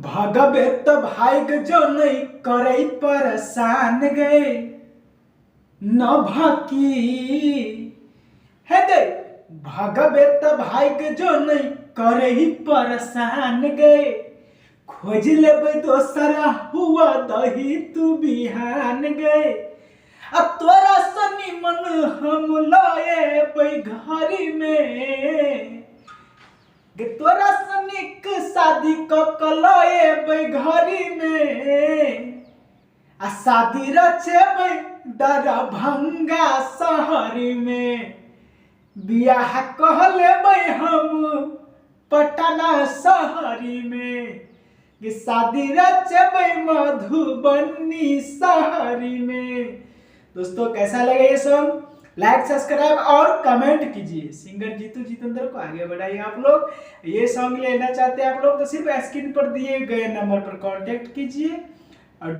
भगबे तो भाग जो नहीं करे परेशान गए न भाकी है दे। भगबे तो भाग जो नहीं करे ही परेशान गए खोज लेबे दोसरा हुआ दही तू बिहान गए। अब तोरा सनी मन हम लाए घरी में तोरा सनिक शादी कलाए घरी में आ शादी रचे दरभंगा शहरी में बियाह कहले हम पटना शहरी में कि शादी रचे मधुबनी शहरी में। दोस्तों कैसा लगे ये सॉन्ग, लाइक सब्सक्राइब और कमेंट कीजिए। सिंगर जीतू जितेंद्र को आगे बढ़ाइए। आप लोग ये सॉन्ग लेना चाहते हैं आप लोग तो सिर्फ स्क्रीन पर दिए गए नंबर पर कांटेक्ट कीजिए और